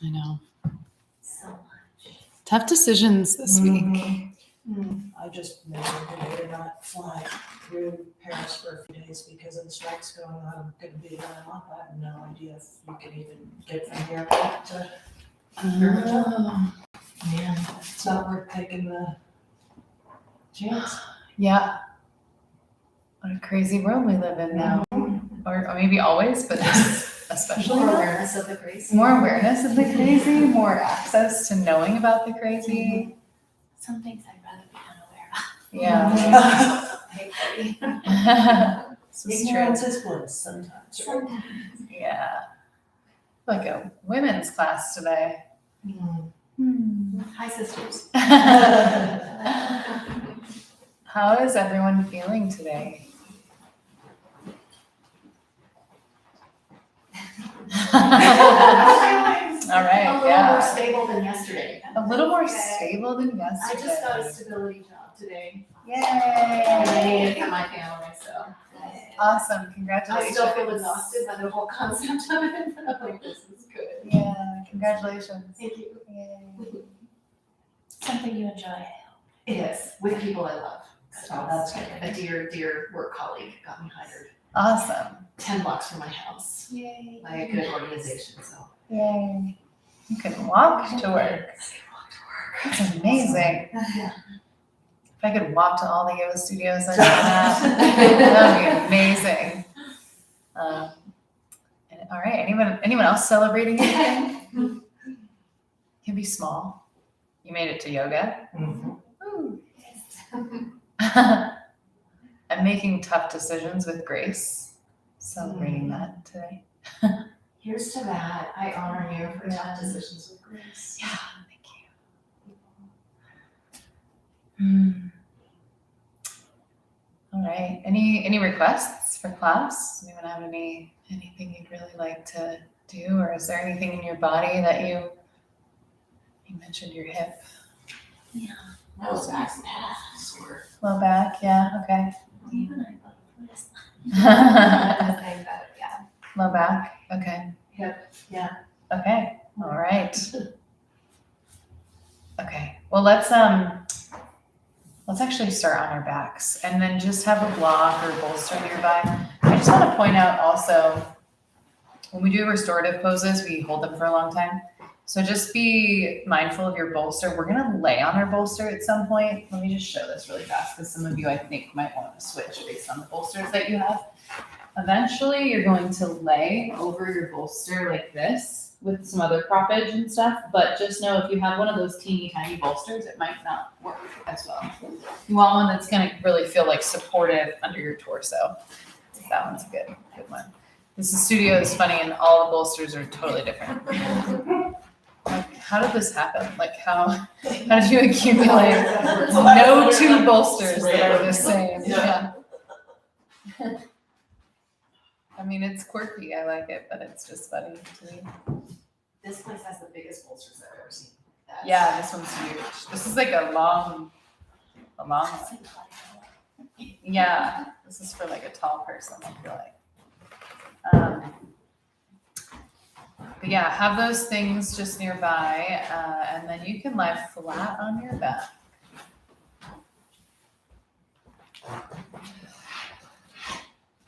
I know. So much. Tough decisions this week. I just made a day to not fly through Paris for a few days because of the strikes going on. I'm gonna be there a month. I have no idea if you can even get from here back to. Oh, Man, it's not worth taking the chance. yeah. What a crazy world we live in now. Or maybe always, but just especially More now. awareness of the crazy. More awareness of the crazy, more access to knowing about the crazy. Some things I'd rather be unaware of. Yeah. Hey, This is true. Ignorance is bliss sometimes. Sometimes. Yeah. Like a women's class today. Hi, sisters. How is everyone feeling today? All right, A little yeah. more stable than yesterday. A little more Okay. stable than I yesterday. just got a stability job today. Yay! I need it for my family, so. Awesome, I congratulations. still feel exhausted by the whole concept of it, but I'm like, this is good. Yeah, congratulations. Thank you. Yay. Something you enjoy. It is, with people I love. Oh, that's good. A dear work colleague got me hired Awesome. 10 blocks from my house Yay. by a good organization, so. Yay. You can walk to work. That's amazing. If I could walk to all the yoga studios I that would be amazing. All right, anyone else celebrating anything? Can be small. You made it to yoga. Woo. I'm making tough decisions with grace. Celebrating that today. Here's to that. I honor you for tough decisions with grace. Yeah, thank you. All right. Any requests for class? Anyone have anything you'd really like to do, or is there anything in your body that you mentioned your hip? That was nice. Sore. Low back, yeah, okay. Even I thought of this. Saying that, yeah. Low back, okay. Hip, yeah. Okay, all right. Okay, well let's actually start on our backs and then just have a block or bolster nearby. I just want to point out also, when we do restorative poses, we hold them for a long time. So just be mindful of your bolster. We're gonna lay on our bolster at some point. Let me just show this really fast because some of you I think might want to switch based on the bolsters that you have. Eventually you're going to lay over your bolster like this with some other proppage and stuff, but just know if you have one of those teeny tiny bolsters, it might not work as well. You want one that's gonna really feel like supportive under your torso. That one's a good one. This studio is funny and all the bolsters are totally different. Like, how did this happen? Like, how did you accumulate no two bolsters that are the same? Yeah. I mean, it's quirky. I like it, but it's just funny to me. This place has the biggest bolsters I've ever seen. That's- Yeah, this one's huge. This is like a long one. Yeah, this is for like a tall person, I feel like. But yeah, have those things just nearby, and then you can lie flat on your back.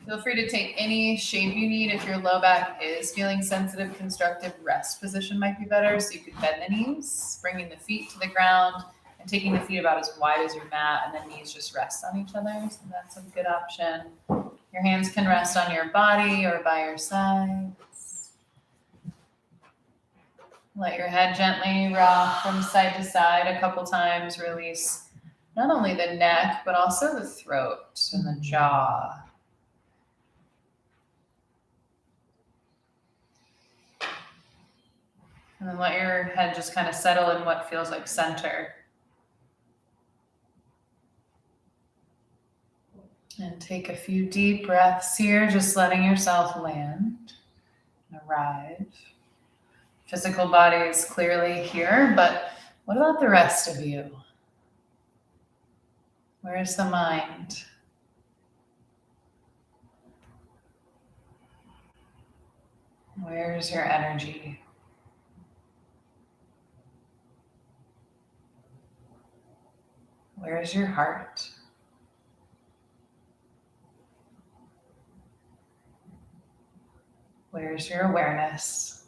Feel free to take any shape you need. If your low back is feeling sensitive, constructive, rest position might be better. So you could bend the knees, bringing the feet to the ground, and taking the feet about as wide as your mat, and the knees just rest on each other. So that's a good option. Your hands can rest on your body or by your sides. Let your head gently rock from side to side a couple times. Release not only the neck, but also the throat and the jaw. And then let your head just kind of settle in what feels like center. And take a few deep breaths here, just letting yourself land and arrive. Physical body is clearly here, but what about the rest of you? Where's the mind? Where's your energy? Where's your heart? Where's your awareness?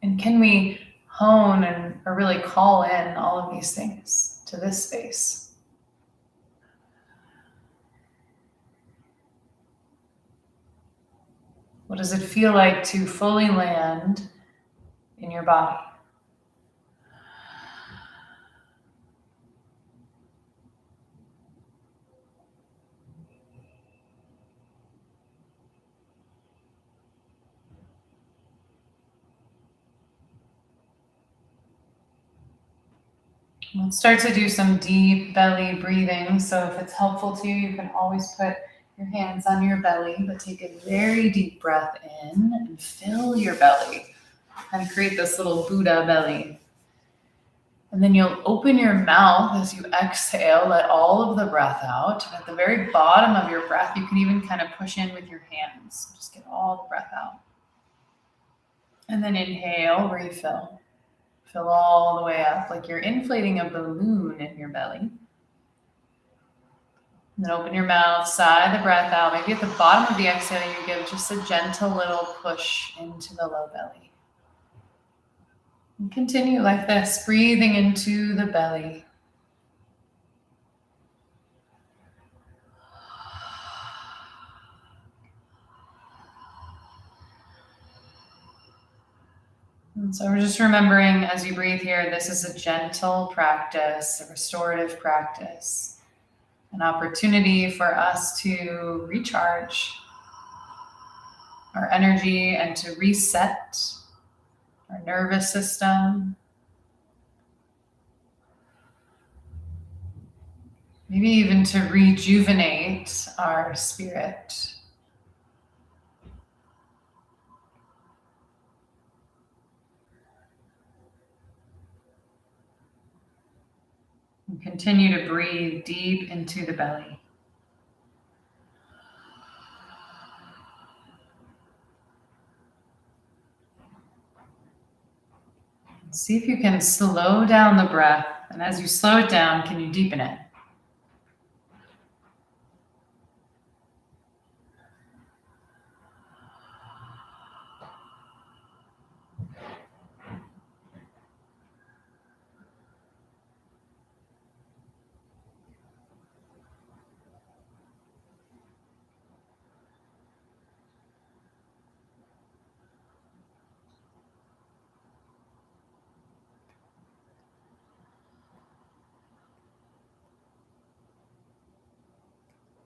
And can we hone or really call in all of these things to this space? What does it feel like to fully land in your body? Let's start to do some deep belly breathing. So if it's helpful to you, you can always put your hands on your belly, but take a very deep breath in and fill your belly. Kind of create this little Buddha belly. And then you'll open your mouth as you exhale, let all of the breath out. And at the very bottom of your breath, you can even kind of push in with your hands. Just get all the breath out. And then inhale, refill. Fill all the way up like you're inflating a balloon in your belly. And then open your mouth, sigh the breath out. Maybe at the bottom of the exhale, you give just a gentle little push into the low belly. And continue like this, breathing into the belly. And so we're just remembering as you breathe here, this is a gentle practice, a restorative practice, an opportunity for us to recharge our energy and to reset our nervous system. Maybe even to rejuvenate our spirit. And continue to breathe deep into the belly. See if you can slow down the breath. And as you slow it down, can you deepen it?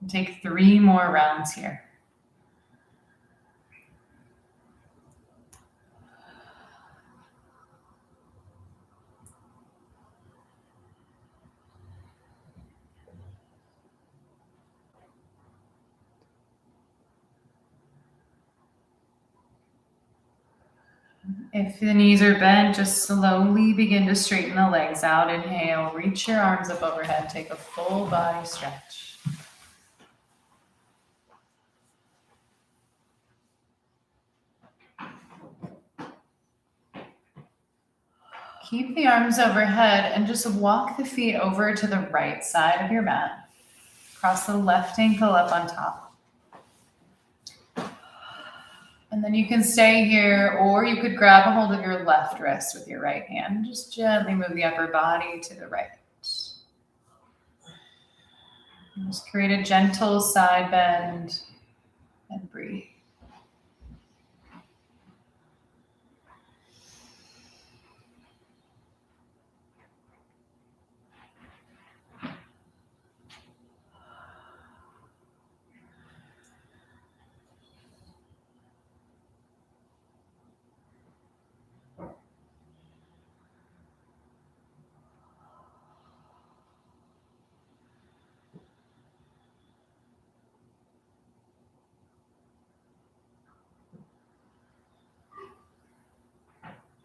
Take 3 more rounds here. If the knees are bent, just slowly begin to straighten the legs out. Inhale, reach your arms up overhead. Take a full body stretch. Keep the arms overhead and just walk the feet over to the right side of your mat. Cross the left ankle up on top. And then you can stay here, or you could grab a hold of your left wrist with your right hand. Just gently move the upper body to the right. And just create a gentle side bend and breathe.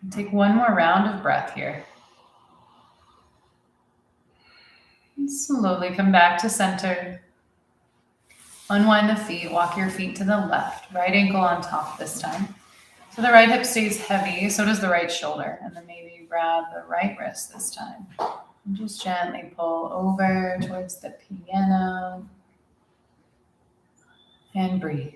Take one more round of breath here. And slowly come back to center. Unwind the feet, walk your feet to the left, right ankle on top this time. So the right hip stays heavy, so does the right shoulder. And then maybe grab the right wrist this time. And just gently pull over towards the piano and breathe.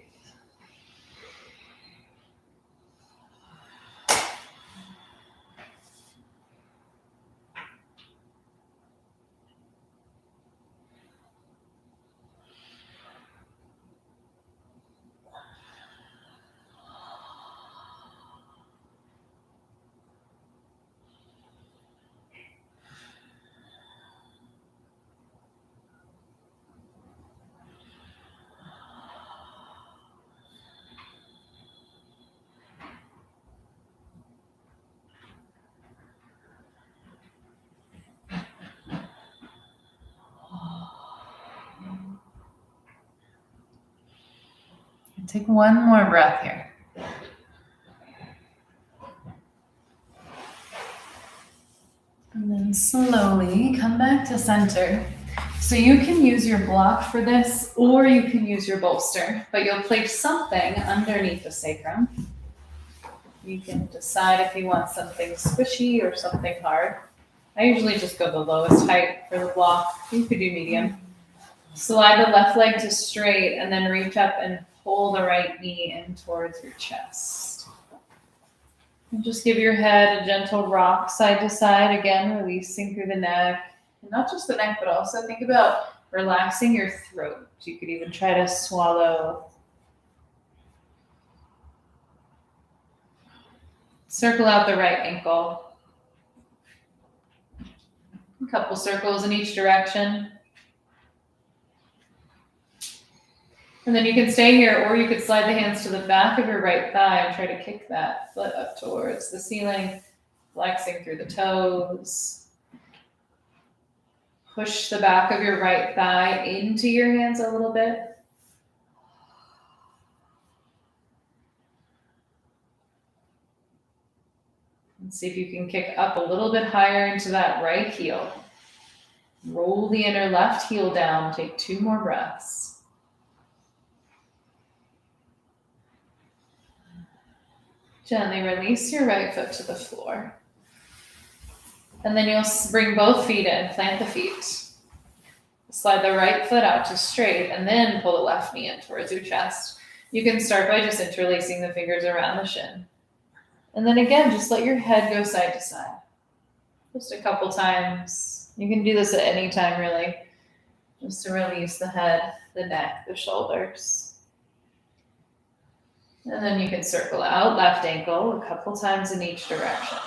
And take one more breath here. And then slowly come back to center. So you can use your block for this, or you can use your bolster, but you'll place something underneath the sacrum. You can decide if you want something squishy or something hard. I usually just go the lowest height for the block. You could do medium. Slide the left leg to straight and then reach up and pull the right knee in towards your chest. And just give your head a gentle rock side to side, again, releasing through the neck. And not just the neck, but also think about relaxing your throat. You could even try to swallow. Circle out the right ankle. A couple circles in each direction. And then you can stay here, or you could slide the hands to the back of your right thigh and try to kick that foot up towards the ceiling, flexing through the toes. Push the back of your right thigh into your hands a little bit. And see if you can kick up a little bit higher into that right heel. Roll the inner left heel down. Take 2 more breaths. Gently release your right foot to the floor. And then you'll bring both feet in, plant the feet. Slide the right foot out to straight, and then pull the left knee in towards your chest. You can start by just interlacing the fingers around the shin. And then again, just let your head go side to side. Just a couple times. You can do this at any time, really. Just to release the head, the neck, the shoulders. And then you can circle out left ankle a couple times in each direction.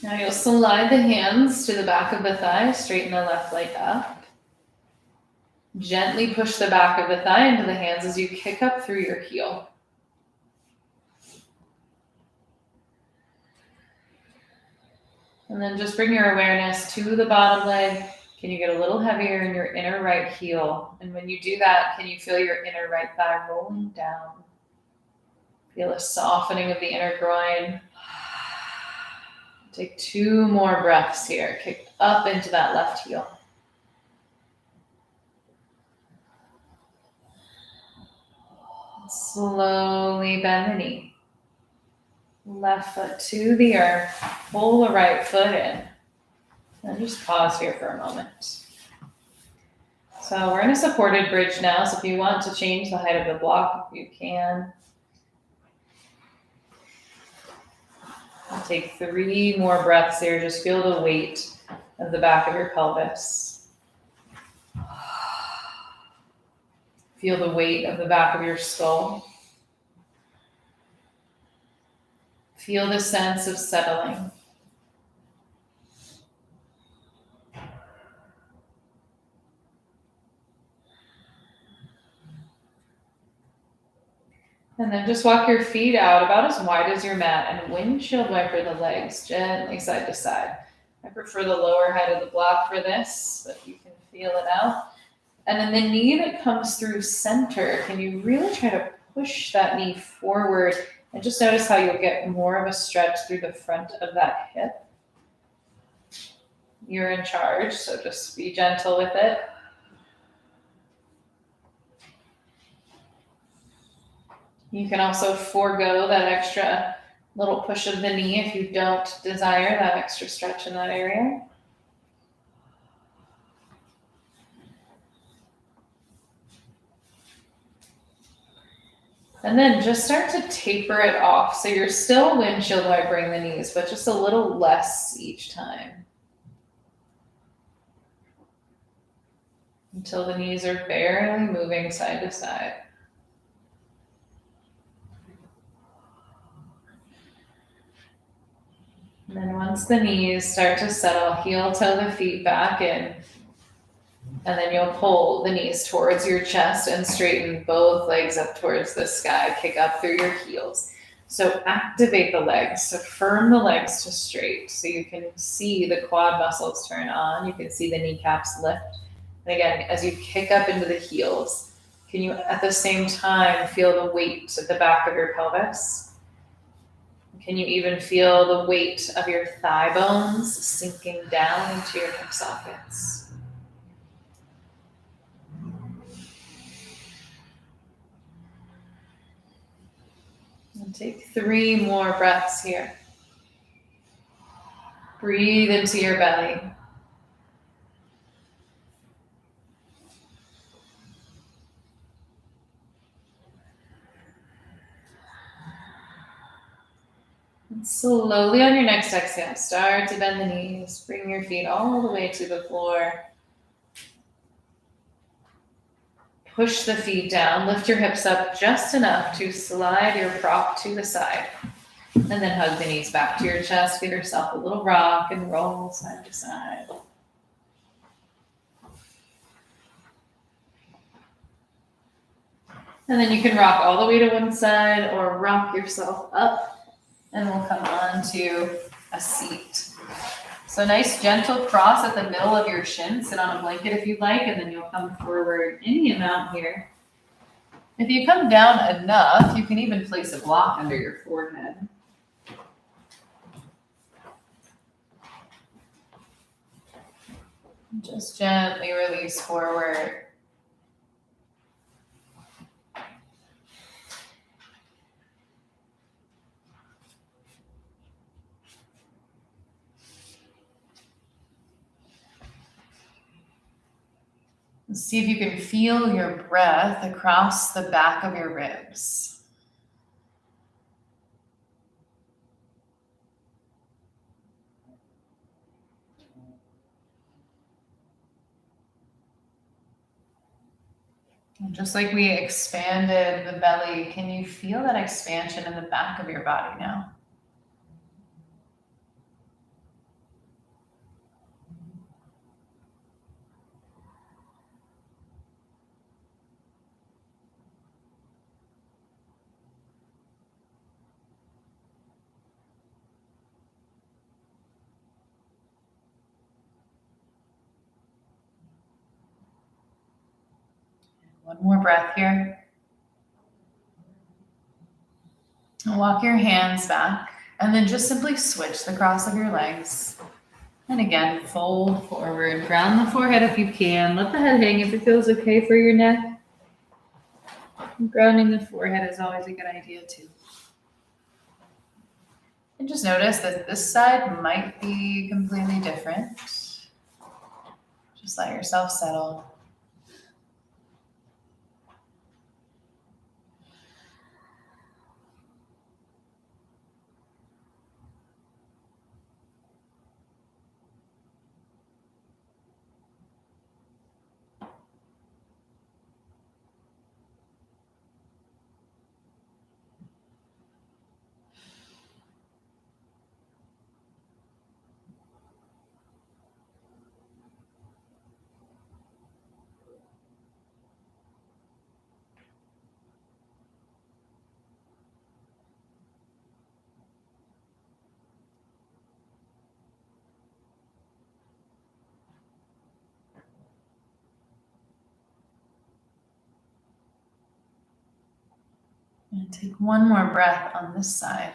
Now you'll slide the hands to the back of the thigh, straighten the left leg up. Gently push the back of the thigh into the hands as you kick up through your heel. And then just bring your awareness to the bottom leg. Can you get a little heavier in your inner right heel? And when you do that, can you feel your inner right thigh rolling down? Feel a softening of the inner groin. Take 2 more breaths here. Kick up into that left heel. Slowly bend the knee. Left foot to the earth. Pull the right foot in. And just pause here for a moment. So we're in a supported bridge now. So if you want to change the height of the block, you can. I'll take 3 more breaths here. Just feel the weight of the back of your pelvis. Feel the weight of the back of your skull. Feel the sense of settling. And then just walk your feet out about as wide as your mat and windshield wiper the legs gently side to side. I prefer the lower height of the block for this, but you can feel it out. And then the knee that comes through center, can you really try to push that knee forward and just notice how you'll get more of a stretch through the front of that hip. You're in charge, so just be gentle with it. You can also forego that extra little push of the knee if you don't desire that extra stretch in that area. And then just start to taper it off. So you're still windshield wipering the knees, but just a little less each time. Until the knees are barely moving side to side. And then once the knees start to settle, heel toe the feet back in. And then you'll pull the knees towards your chest and straighten both legs up towards the sky. Kick up through your heels. So activate the legs. So firm the legs to straight. So you can see the quad muscles turn on. You can see the kneecaps lift. And again, as you kick up into the heels, can you at the same time feel the weight at the back of your pelvis? Can you even feel the weight of your thigh bones sinking down into your hip sockets? And take 3 more breaths here. Breathe into your belly. And slowly on your next exhale, start to bend the knees. Bring your feet all the way to the floor. Push the feet down. Lift your hips up just enough to slide your prop to the side. And then hug the knees back to your chest. Give yourself a little rock and roll side to side. And then you can rock all the way to one side or rock yourself up. And we'll come on to a seat. So nice gentle cross at the middle of your shin. Sit on a blanket if you'd like, and then you'll come forward any amount here. If you come down enough, you can even place a block under your forehead. Just gently release forward. See if you can feel your breath across the back of your ribs. And just like we expanded the belly, can you feel that expansion in the back of your body now? One more breath here. And walk your hands back and then just simply switch the cross of your legs. And again, fold forward, ground the forehead if you can. Let the head hang if it feels okay for your neck. Grounding the forehead is always a good idea too. And just notice that this side might be completely different. Just let yourself settle. And take one more breath on this side.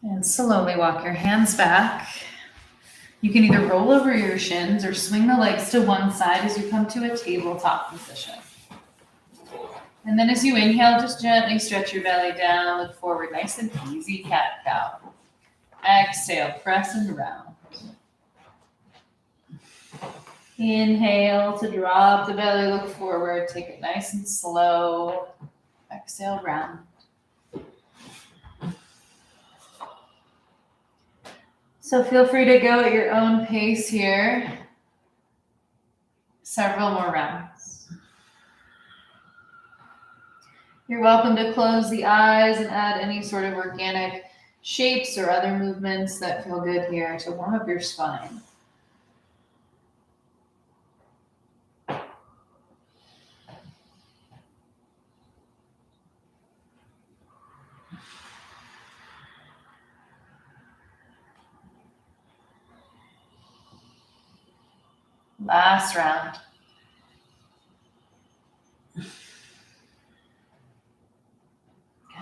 And slowly walk your hands back. You can either roll over your shins or swing the legs to one side as you come to a tabletop position. And then as you inhale, just gently stretch your belly down, look forward, nice and easy, cat-cow. Exhale, press and round. Inhale to drop the belly, look forward, take it nice and slow. Exhale, round. So feel free to go at your own pace here. Several more rounds. You're welcome to close the eyes and add any sort of organic shapes or other movements that feel good here to warm up your spine. Last round.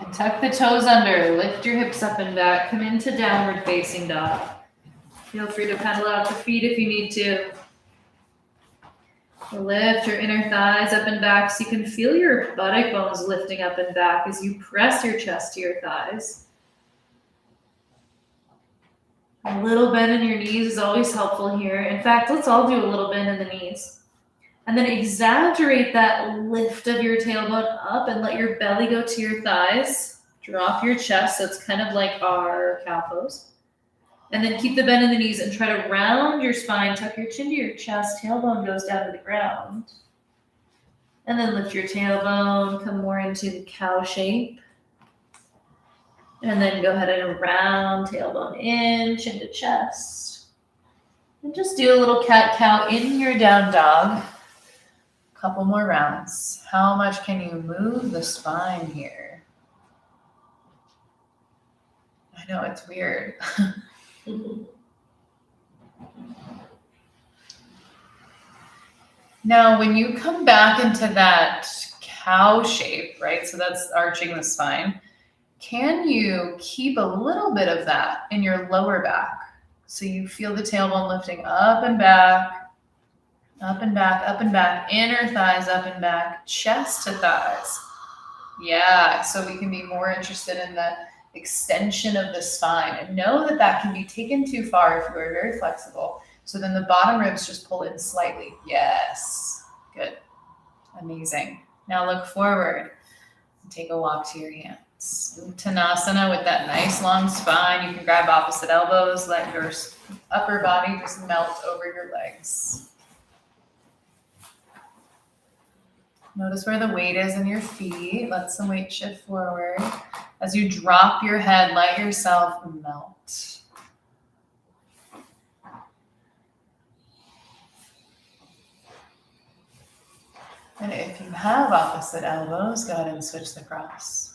And tuck the toes under, lift your hips up and back, come into downward facing dog. Feel free to pedal out the feet if you need to. Lift your inner thighs up and back so you can feel your buttock bones lifting up and back as you press your chest to your thighs. A little bend in your knees is always helpful here. In fact, let's all do a little bend in the knees. And then exaggerate that lift of your tailbone up and let your belly go to your thighs. Drop your chest, so it's kind of like our cow pose. And then keep the bend in the knees and try to round your spine, tuck your chin to your chest, tailbone goes down to the ground. And then lift your tailbone, come more into the cow shape. And then go ahead and round tailbone in, chin to chest. And just do a little cat-cow in your down dog. Couple more rounds. How much can you move the spine here? I know it's weird. Now, when you come back into that cow shape, right? So that's arching the spine. Can you keep a little bit of that in your lower back? So you feel the tailbone lifting up and back. Up and back, up and back, inner thighs up and back, chest to thighs. Yeah, so we can be more interested in the extension of the spine. And know that that can be taken too far if you are very flexible. So then the bottom ribs just pull in slightly. Yes, good, amazing. Now look forward and take a walk to your hands. Uttanasana with that nice long spine. You can grab opposite elbows, let your upper body just melt over your legs. Notice where the weight is in your feet. Let some weight shift forward. As you drop your head, let yourself melt. And if you have opposite elbows, go ahead and switch the cross.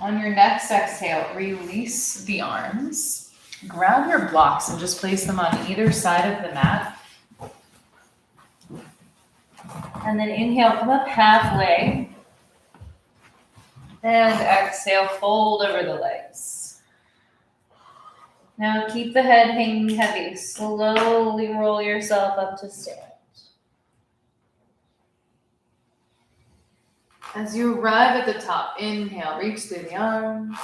On your next exhale, release the arms. Grab your blocks and just place them on either side of the mat. And then inhale, come up halfway. And exhale, fold over the legs. Now keep the head hanging heavy. Slowly roll yourself up to stand. As you arrive at the top, inhale, reach through the arms.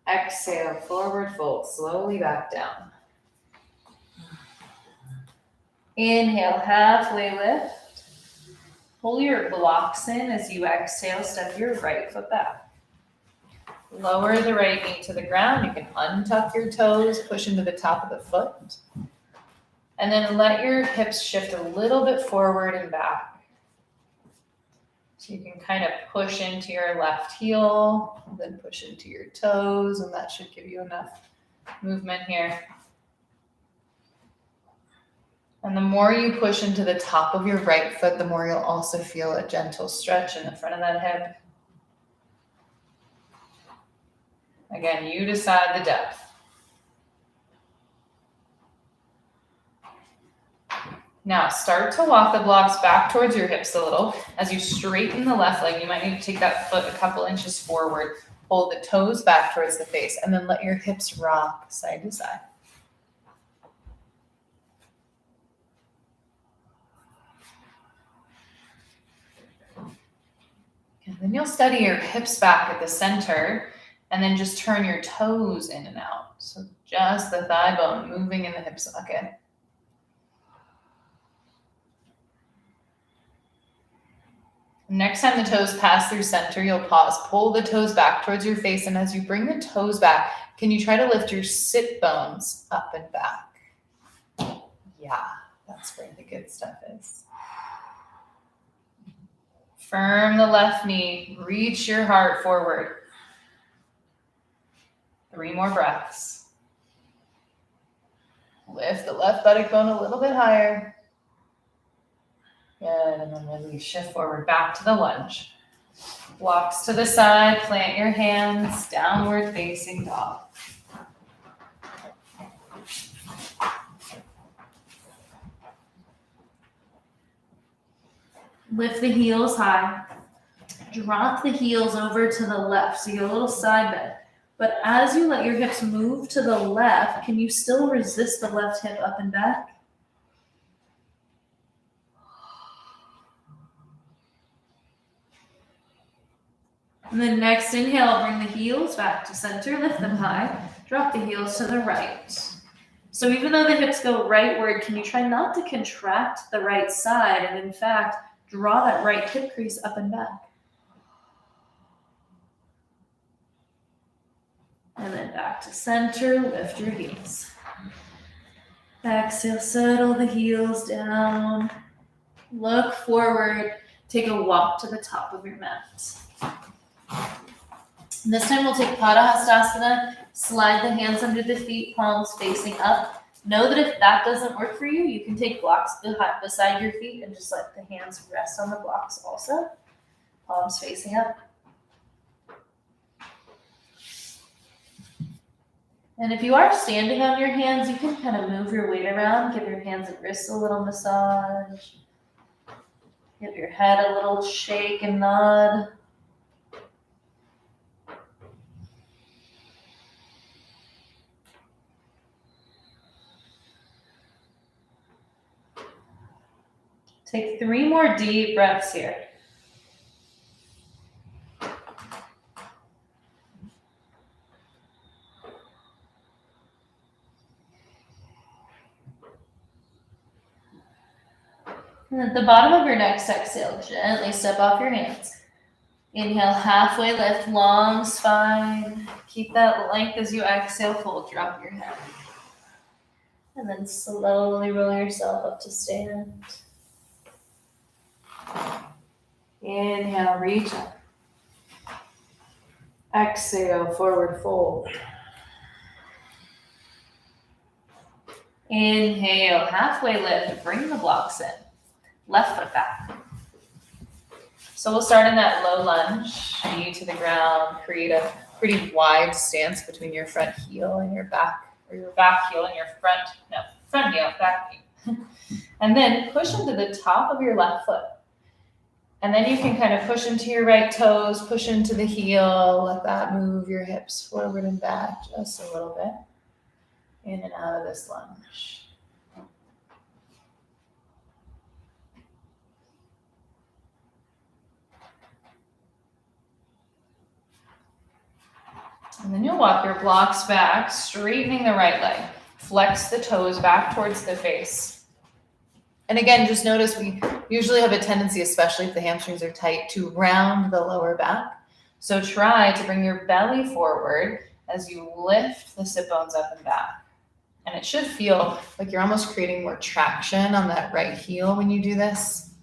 Exhale, forward fold, slowly back down. Inhale, halfway lift. Pull your blocks in as you exhale, step your right foot back. Lower the right knee to the ground. You can untuck your toes, push into the top of the foot. And then let your hips shift a little bit forward and back. So you can kind of push into your left heel, then push into your toes, and that should give you enough movement here. And the more you push into the top of your right foot, the more you'll also feel a gentle stretch in the front of that hip. Again, you decide the depth. Now start to walk the blocks back towards your hips a little. As you straighten the left leg, you might need to take that foot a couple inches forward. Hold the toes back towards the face, and then let your hips rock side to side. And then you'll steady your hips back at the center and then just turn your toes in and out. So just the thigh bone moving in the hip socket. Next time the toes pass through center, you'll pause. Pull the toes back towards your face. And as you bring the toes back, can you try to lift your sit bones up and back? Yeah, that's where the good stuff is. Firm the left knee. Reach your heart forward. 3 more breaths. Lift the left buttock bone a little bit higher. Good, and then release, shift forward, back to the lunge. Blocks to the side, plant your hands, downward facing dog. Lift the heels high. Drop the heels over to the left, so you get a little side bend. But as you let your hips move to the left, can you still resist the left hip up and back? And then next inhale, bring the heels back to center, lift them high, drop the heels to the right. So even though the hips go rightward, can you try not to contract the right side and in fact, draw that right hip crease up and back. And then back to center, lift your heels. Exhale, settle the heels down. Look forward, take a walk to the top of your mat. This time we'll take Padahastasana, slide the hands under the feet, palms facing up. Know that if that doesn't work for you, you can take blocks beside your feet and just let the hands rest on the blocks also. Palms facing up. And if you are standing on your hands, you can kind of move your weight around, give your hands and wrists a little massage. Give your head a little shake and nod. Take 3 more deep breaths here. And at the bottom of your next exhale, gently step off your hands. Inhale, halfway lift, long spine. Keep that length as you exhale, fold, drop your head. And then slowly roll yourself up to stand. Inhale, reach up. Exhale, forward fold. Inhale, halfway lift, bring the blocks in. Left foot back. So we'll start in that low lunge, knee to the ground, create a pretty wide stance between your front heel and your back, or your back heel and your front heel, back heel. And then push into the top of your left foot. And then you can kind of push into your right toes, push into the heel, let that move your hips forward and back just a little bit. In and out of this lunge. And then you'll walk your blocks back, straightening the right leg. Flex the toes back towards the face. And again, just notice we usually have a tendency, especially if the hamstrings are tight, to round the lower back. So try to bring your belly forward as you lift the sit bones up and back. And it should feel like you're almost creating more traction on that right heel when you do this.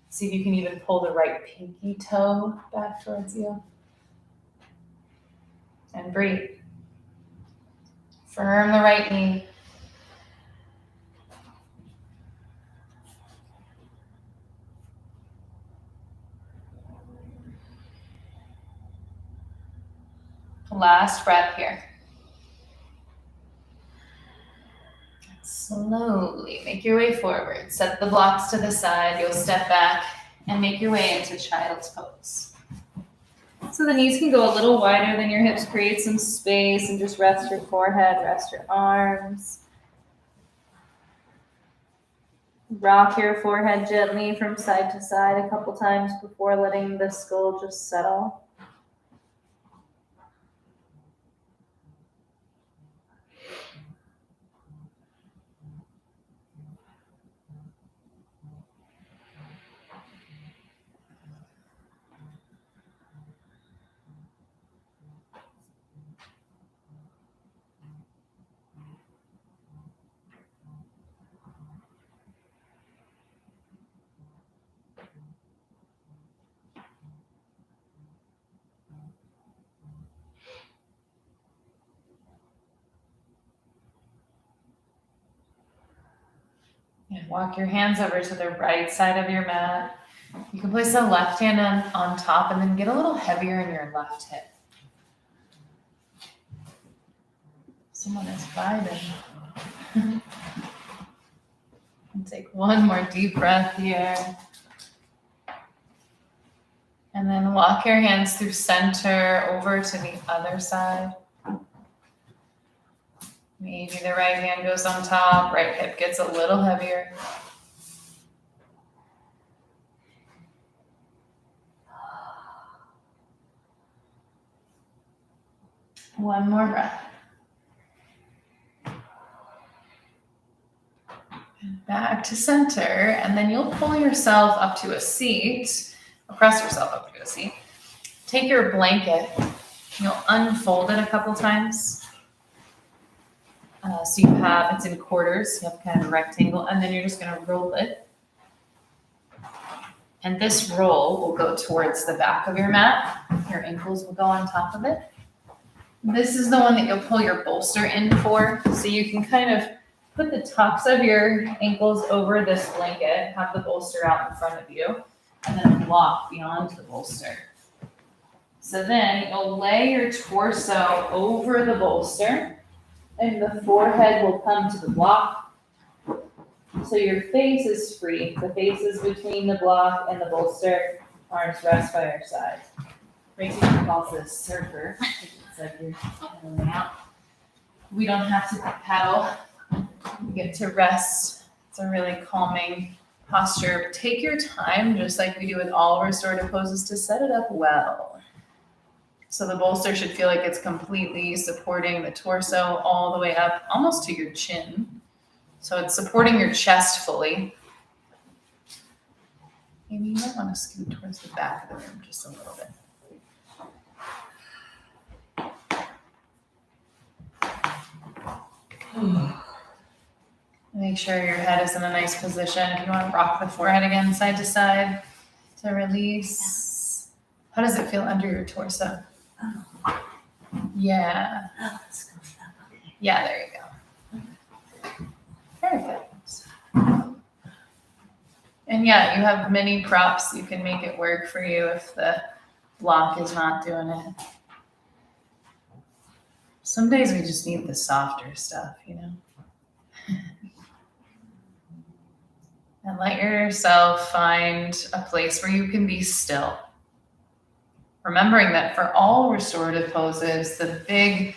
See if you can even pull the right pinky toe back towards you. And breathe. Firm the right knee. Last breath here. Slowly make your way forward. Set the blocks to the side. You'll step back and make your way into child's pose. So the knees can go a little wider than your hips. Create some space and just rest your forehead, rest your arms. Rock your forehead gently from side to side a couple times before letting the skull just settle. And walk your hands over to the right side of your mat. You can place the left hand on top and then get a little heavier in your left hip. Someone is vibing. And take one more deep breath here. And then walk your hands through center over to the other side. Maybe the right hand goes on top, right hip gets a little heavier. One more breath. And back to center, and then you'll pull yourself up to a seat, or press yourself up to a seat. Take your blanket, you'll unfold it a couple times. So you have, it's in quarters, you have kind of a rectangle, and then you're just gonna roll it. And this roll will go towards the back of your mat. Your ankles will go on top of it. This is the one that you'll pull your bolster in for. So you can kind of put the tops of your ankles over this blanket, have the bolster out in front of you, and then walk beyond the bolster. So then you'll lay your torso over the bolster, and the forehead will come to the block. So your face is free. The face is between the block and the bolster. Arms rest by your sides. Gracie calls this surfer. It's like you're paddling out. We don't have to paddle. We get to rest. It's a really calming posture. Take your time, just like we do with all restorative poses, to set it up well. So the bolster should feel like it's completely supporting the torso all the way up, almost to your chin. So it's supporting your chest fully. Maybe you might want to scoot towards the back of the room just a little bit. Make sure your head is in a nice position. If you want to rock the forehead again side to side to release. How does it feel under your torso? Yeah. Yeah, there you go. Perfect. And yeah, you have many props. You can make it work for you if the block is not doing it. Some days we just need the softer stuff, you know? And let yourself find a place where you can be still. Remembering that for all restorative poses, the big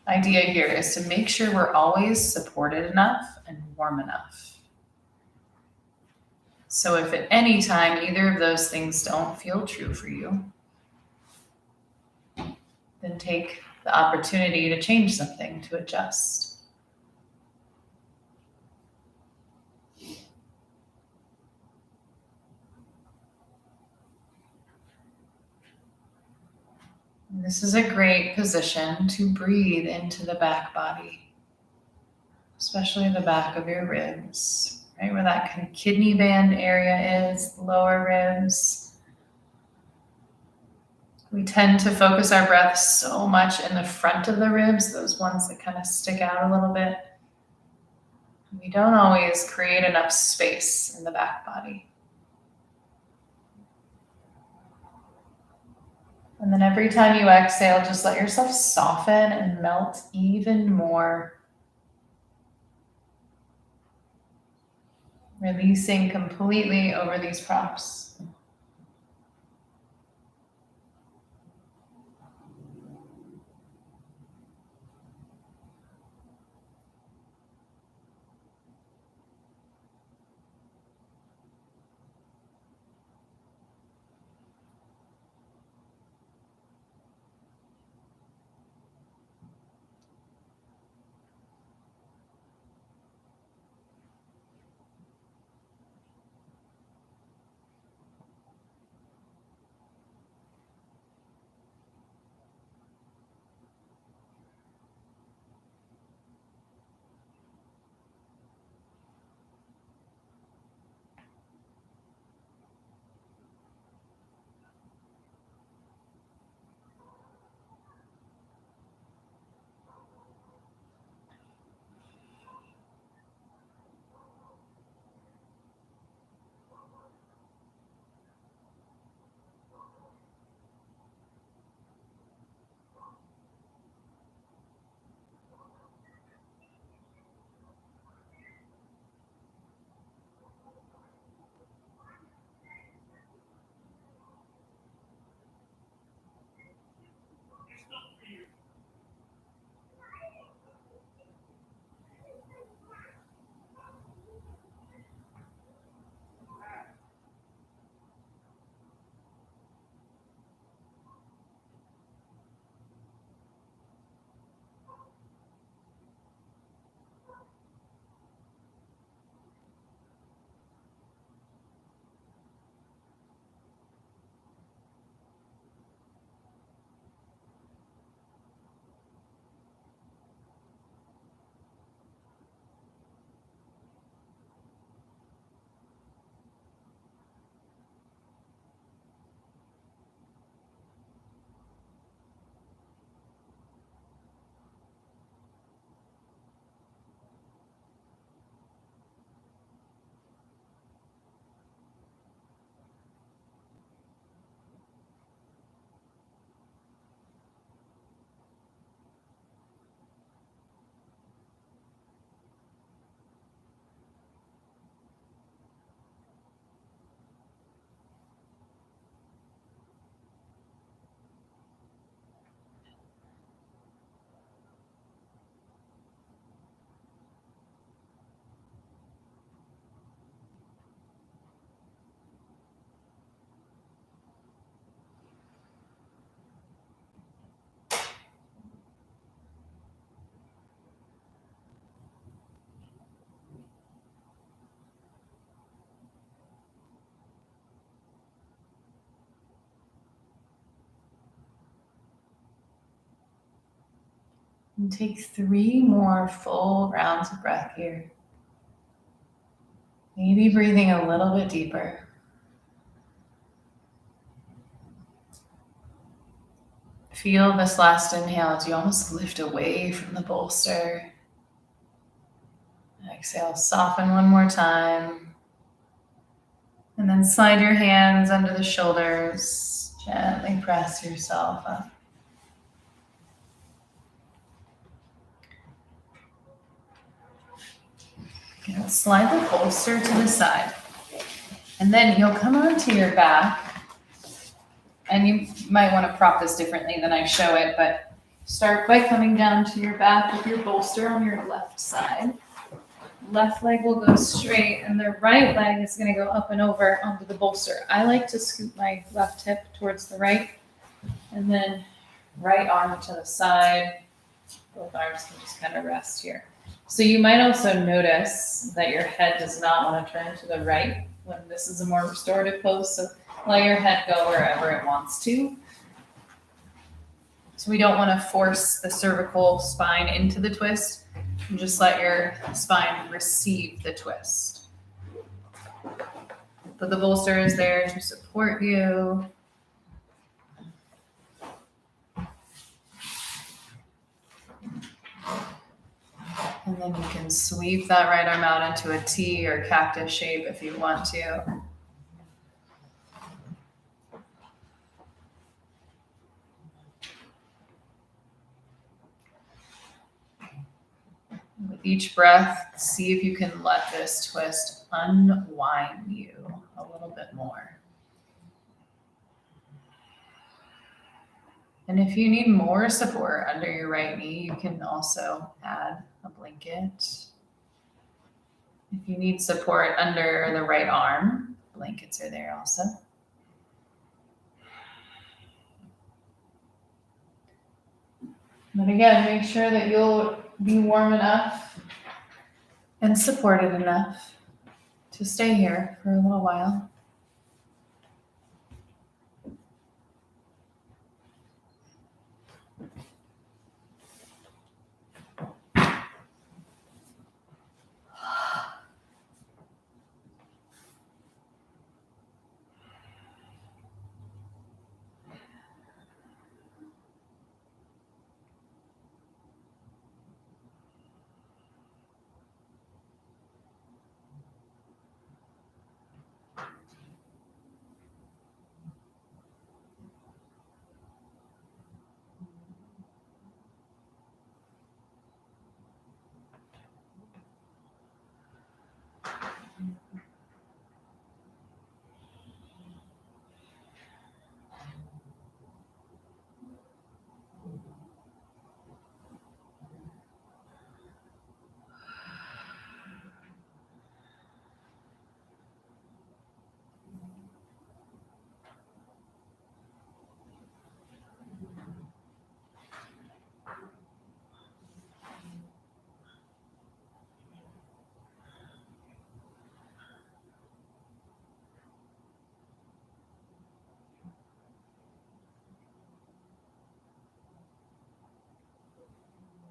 idea here is to make sure we're always supported enough and warm enough. So if at any time either of those things don't feel true for you, then take the opportunity to change something, to adjust. And this is a great position to breathe into the back body, especially the back of your ribs, right where that kind of kidney band area is, lower ribs. We tend to focus our breath so much in the front of the ribs, those ones that kind of stick out a little bit. We don't always create enough space in the back body. And then every time you exhale, just let yourself soften and melt even more. Releasing completely over these props. And take 3 more full rounds of breath here. Maybe breathing a little bit deeper. Feel this last inhale as you almost lift away from the bolster. Exhale, soften one more time. And then slide your hands under the shoulders. Gently press yourself up. Now slide the bolster to the side. And then you'll come onto your back. And you might want to prop this differently than I show it, but start by coming down to your back with your bolster on your left side. Left leg will go straight, and the right leg is going to go up and over onto the bolster. I like to scoop my left hip towards the right, and then right arm to the side. Both arms can just kind of rest here. So you might also notice that your head does not want to turn to the right when this is a more restorative pose. So let your head go wherever it wants to. So we don't want to force the cervical spine into the twist. And just let your spine receive the twist. But the bolster is there to support you. And then you can sweep that right arm out into a T or cactus shape if you want to. With each breath, see if you can let this twist unwind you a little bit more. And if you need more support under your right knee, you can also add a blanket. If you need support under the right arm, blankets are there also. But again, make sure that you'll be warm enough and supported enough to stay here for a little while.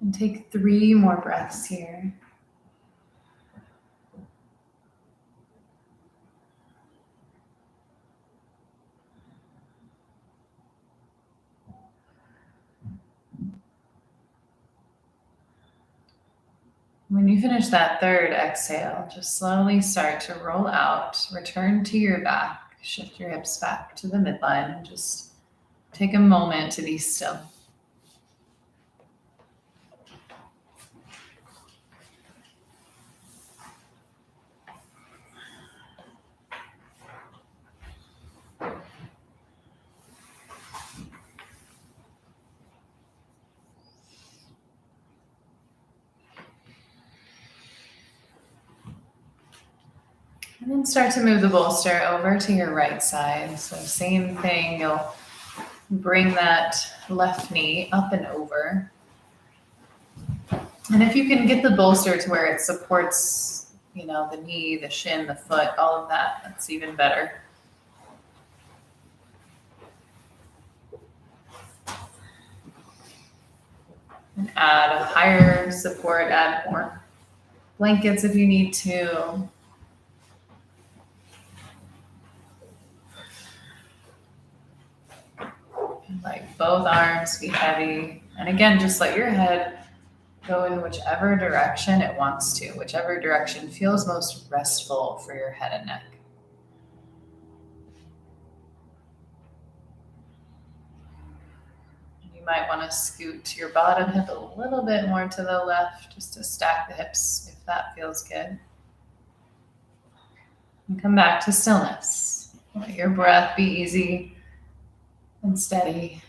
And take 3 more breaths here. When you finish that third exhale, just slowly start to roll out, return to your back, shift your hips back to the midline, and just take a moment to be still. And then start to move the bolster over to your right side. So same thing, you'll bring that left knee up and over. And if you can get the bolster to where it supports, the knee, the shin, the foot, all of that, that's even better. And add a higher support, add more blankets if you need to. And like both arms be heavy. And again, just let your head go in whichever direction it wants to, whichever direction feels most restful for your head and neck. You might want to scoot your bottom hip a little bit more to the left just to stack the hips if that feels good. And come back to stillness. Let your breath be easy and steady.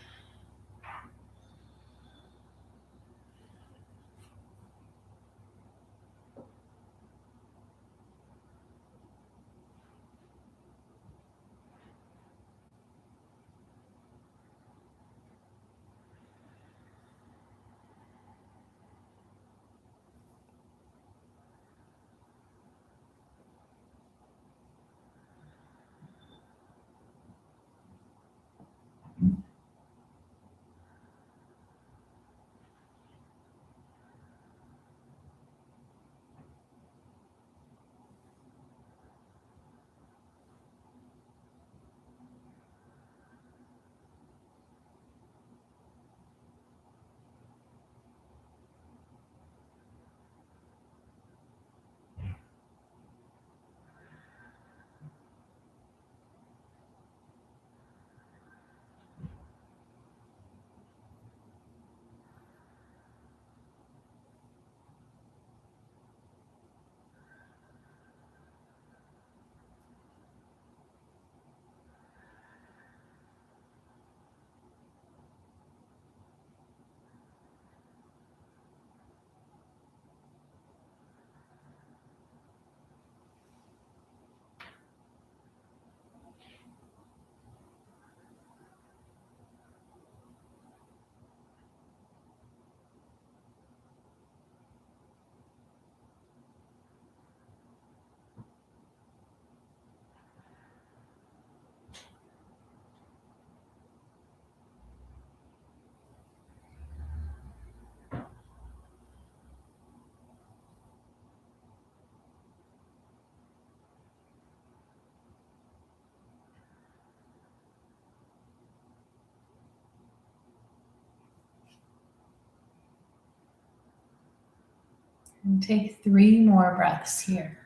And take 3 more breaths here.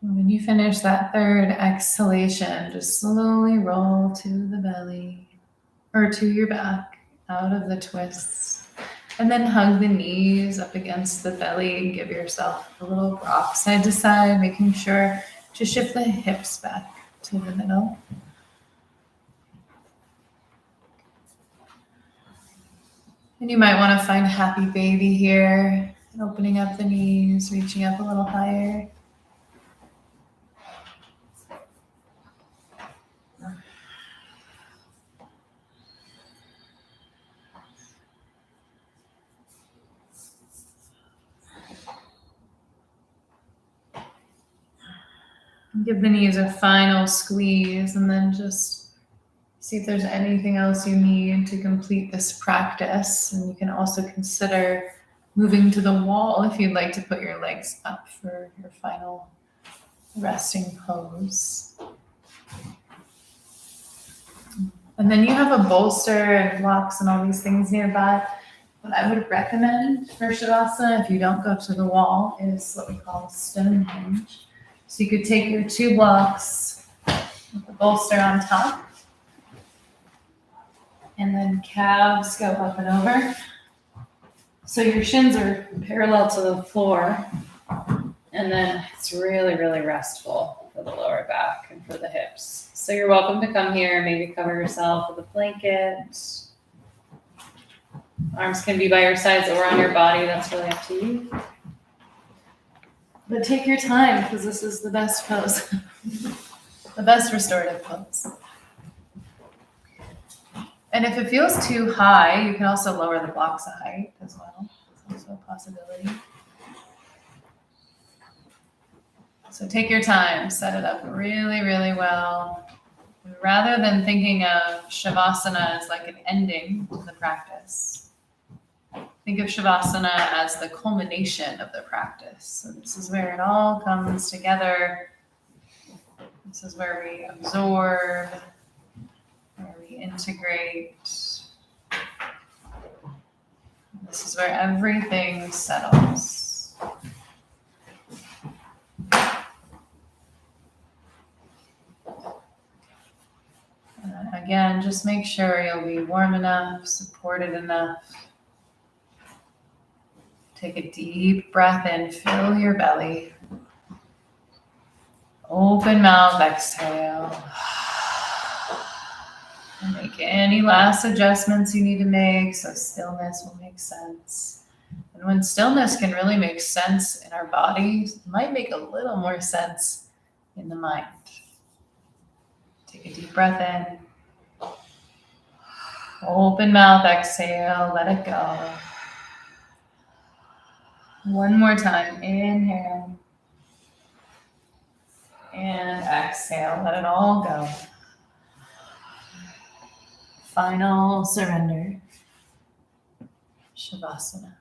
And when you finish that third exhalation, just slowly roll to the belly or to your back out of the twists. And then hug the knees up against the belly. Give yourself a little rock side to side, making sure to shift the hips back to the middle. And you might want to find happy baby here, opening up the knees, reaching up a little higher. Give the knees a final squeeze and then just see if there's anything else you need to complete this practice. And you can also consider moving to the wall if you'd like to put your legs up for your final resting pose. And then you have a bolster and blocks and all these things nearby. What I would recommend for Shavasana, if you don't go to the wall, is what we call Stonehenge. So you could take your 2 blocks with the bolster on top, and then calves go up and over. So your shins are parallel to the floor, and then it's really, really restful for the lower back and for the hips. So you're welcome to come here, maybe cover yourself with a blanket. Arms can be by your sides or on your body, that's really up to you. But take your time, because this is the best pose, the best restorative pose. And if it feels too high, you can also lower the blocks a height as well. It's also a possibility. So take your time, set it up really, really well. Rather than thinking of Shavasana as like an ending to the practice, think of Shavasana as the culmination of the practice. So this is where it all comes together. This is where we absorb, where we integrate. This is where everything settles. Again, just make sure you'll be warm enough, supported enough. Take a deep breath in, fill your belly. Open mouth, exhale. And make any last adjustments you need to make so stillness will make sense. And when stillness can really make sense in our bodies, it might make a little more sense in the mind. Take a deep breath in. Open mouth, exhale, let it go. One more time, inhale. And exhale, let it all go. Final surrender. Shavasana.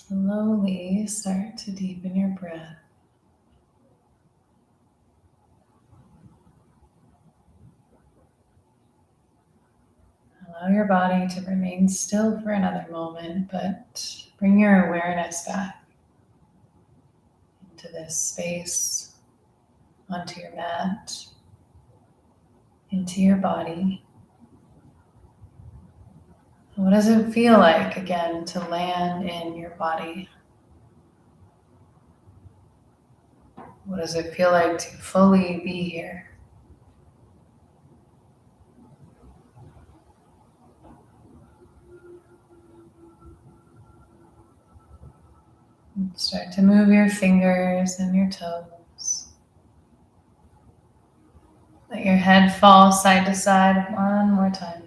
Slowly start to deepen your breath. Allow your body to remain still for another moment, but bring your awareness back into this space, onto your mat, into your body. What does it feel like, again, to land in your body? What does it feel like to fully be here? And start to move your fingers and your toes. Let your head fall side to side one more time.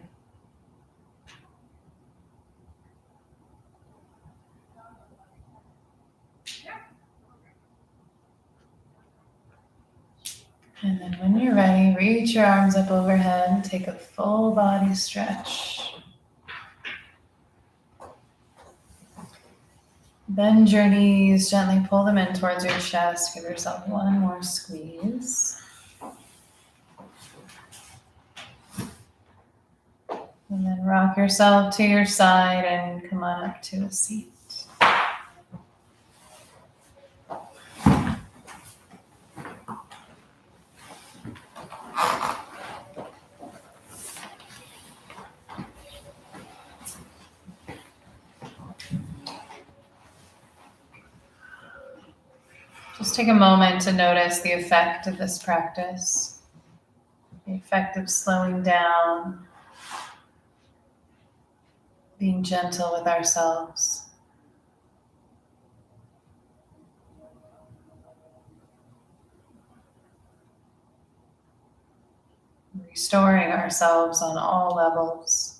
And then when you're ready, reach your arms up overhead, take a full body stretch. Bend your knees, gently pull them in towards your chest. Give yourself one more squeeze. And then rock yourself to your side and come on up to a seat. Just take a moment to notice the effect of this practice, the effect of slowing down, being gentle with ourselves. Restoring ourselves on all levels.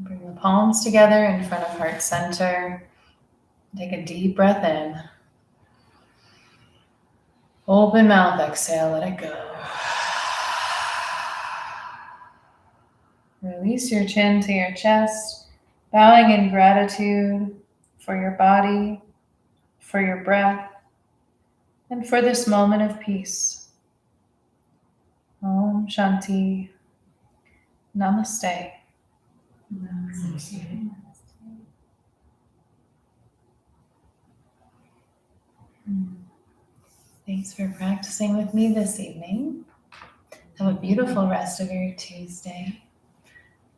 Bring the palms together in front of heart center. Take a deep breath in. Open mouth, exhale, let it go. Release your chin to your chest, bowing in gratitude for your body, for your breath, and for this moment of peace. Om Shanti. Namaste. Thanks for practicing with me this evening. Have a beautiful rest of your Tuesday.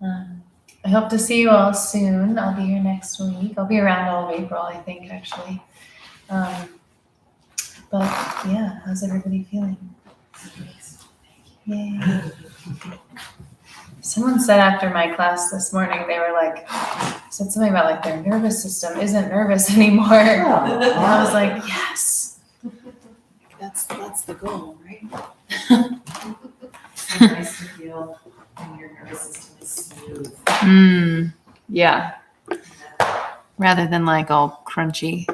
I hope to see you all soon. I'll be here next week. I'll be around all of April, I think, actually. But yeah, how's everybody feeling? Yay. Someone said after my class this morning, they were like, said something about like their nervous system isn't nervous anymore. And I was like, yes. That's the goal, right? It's so nice to feel when your nervous system is smooth. Yeah. Rather than like all crunchy.